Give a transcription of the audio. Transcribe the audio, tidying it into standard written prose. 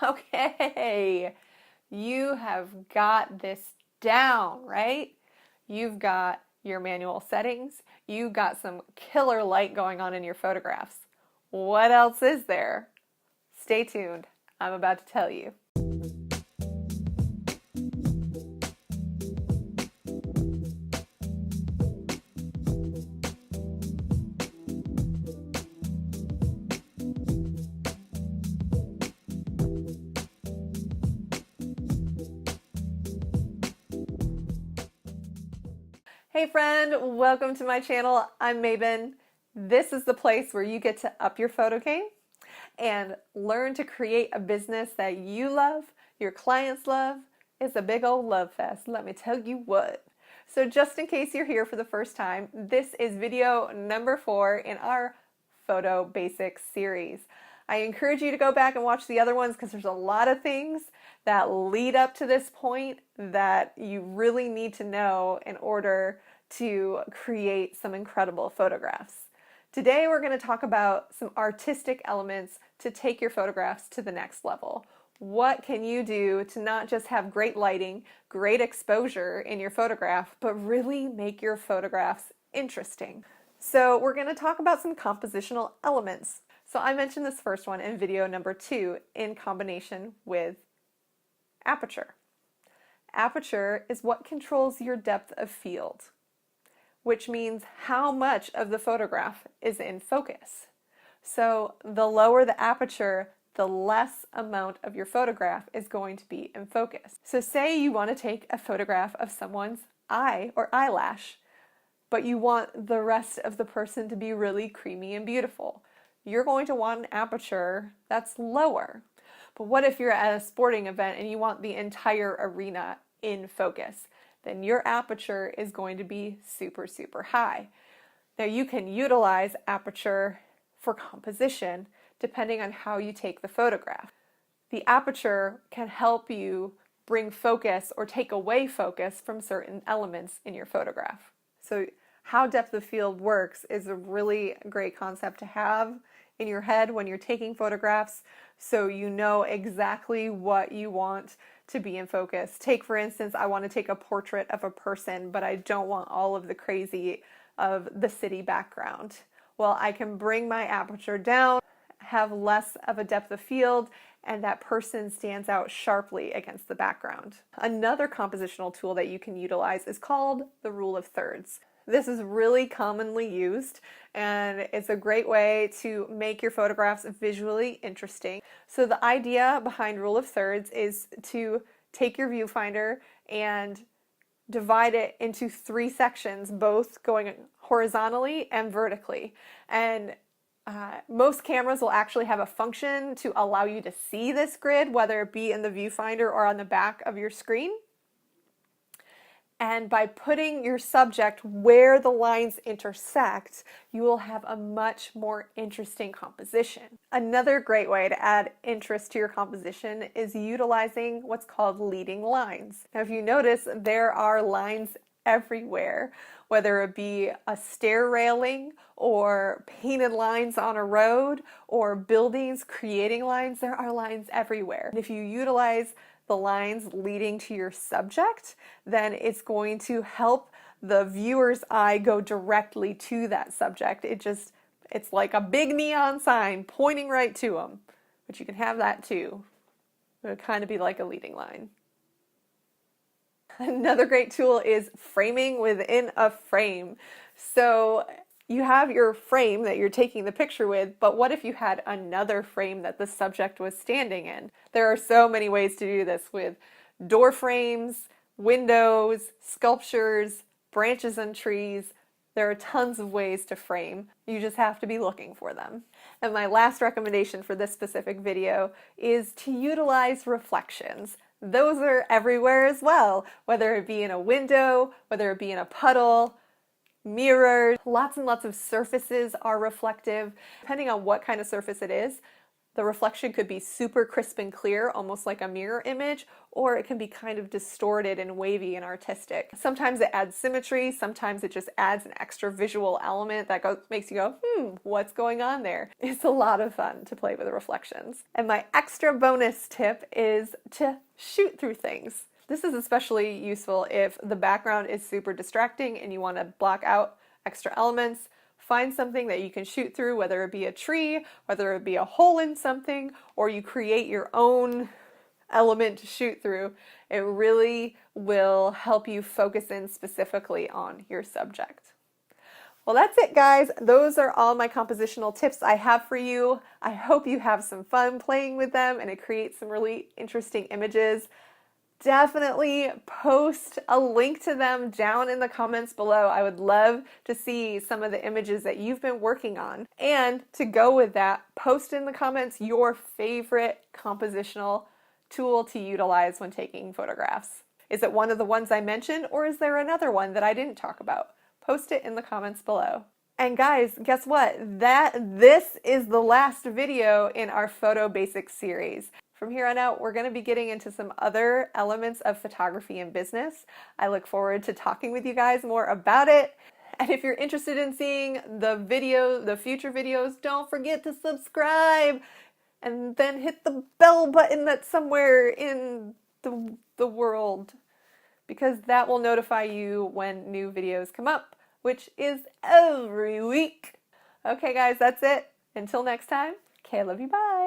Okay, you have got this down, right? You've got your manual settings. You've got some killer light going on in your photographs. What else is there? Stay tuned. I'm about to tell you. Hey friend, welcome to my channel. I'm Mabin. This is the place where you get to up your photo game and learn to create a business that you love, your clients love. It's a big old love fest, let me tell you what. So just in case you're here for the first time, this is video number 4 in our Photo Basics series. I encourage you to go back and watch the other ones because there's a lot of things that lead up to this point that you really need to know in order to create some incredible photographs. Today we're going to talk about some artistic elements to take your photographs to the next level. What can you do to not just have great lighting, great exposure in your photograph, but really make your photographs interesting? So we're going to talk about some compositional elements. So I mentioned this first one in video number 2 in combination with Aperture. Aperture is what controls your depth of field, which means how much of the photograph is in focus. So the lower the aperture, the less amount of your photograph is going to be in focus. So say you want to take a photograph of someone's eye or eyelash, but you want the rest of the person to be really creamy and beautiful. You're going to want an aperture that's lower. But what if you're at a sporting event and you want the entire arena in focus? Then your aperture is going to be super, super high. Now you can utilize aperture for composition depending on how you take the photograph. The aperture can help you bring focus or take away focus from certain elements in your photograph. So how depth of field works is a really great concept to have in your head when you're taking photographs, so you know exactly what you want to be in focus. Take, for instance, I want to take a portrait of a person, but I don't want all of the crazy of the city background. Well, I can bring my aperture down, have less of a depth of field, and that person stands out sharply against the background. Another compositional tool that you can utilize is called the rule of thirds. This is really commonly used, and it's a great way to make your photographs visually interesting. So the idea behind rule of thirds is to take your viewfinder and divide it into 3 sections, both going horizontally and vertically. And most cameras will actually have a function to allow you to see this grid, whether it be in the viewfinder or on the back of your screen. And by putting your subject where the lines intersect, you will have a much more interesting composition. Another great way to add interest to your composition is utilizing what's called leading lines. Now, if you notice, there are lines everywhere, whether it be a stair railing or painted lines on a road or buildings creating lines, there are lines everywhere. And if you utilize the lines leading to your subject, then it's going to help the viewer's eye go directly to that subject. It's like a big neon sign pointing right to them, but you can have that too. It would kind of be like a leading line. Another great tool is framing within a frame. So you have your frame that you're taking the picture with, but what if you had another frame that the subject was standing in? There are so many ways to do this with door frames, windows, sculptures, branches and trees. There are tons of ways to frame. You just have to be looking for them. And my last recommendation for this specific video is to utilize reflections. Those are everywhere as well, whether it be in a window, whether it be in a puddle, mirrors. Lots and lots of surfaces are reflective. Depending on what kind of surface it is, The reflection could be super crisp and clear, almost like a mirror image, or it can be kind of distorted and wavy and artistic. Sometimes it adds symmetry, sometimes it just adds an extra visual element that makes you go, what's going on there? It's a lot of fun to play with reflections. And my extra bonus tip is to shoot through things. This is especially useful if the background is super distracting and you want to block out extra elements. Find something that you can shoot through, whether it be a tree, whether it be a hole in something, or you create your own element to shoot through. It really will help you focus in specifically on your subject. Well, that's it, guys. Those are all my compositional tips I have for you. I hope you have some fun playing with them and it creates some really interesting images. Definitely post a link to them down in the comments below. I would love to see some of the images that you've been working on. And to go with that, post in the comments your favorite compositional tool to utilize when taking photographs. Is it one of the ones I mentioned, or is there another one that I didn't talk about? Post it in the comments below. And guys, guess what? This is the last video in our Photo Basics series. From here on out, we're going to be getting into some other elements of photography and business. I look forward to talking with you guys more about it. And if you're interested in seeing the future videos, don't forget to subscribe and then hit the bell button that's somewhere in the world, because that will notify you when new videos come up, which is every week. Okay guys, that's it. Until next time, okay, love you, bye.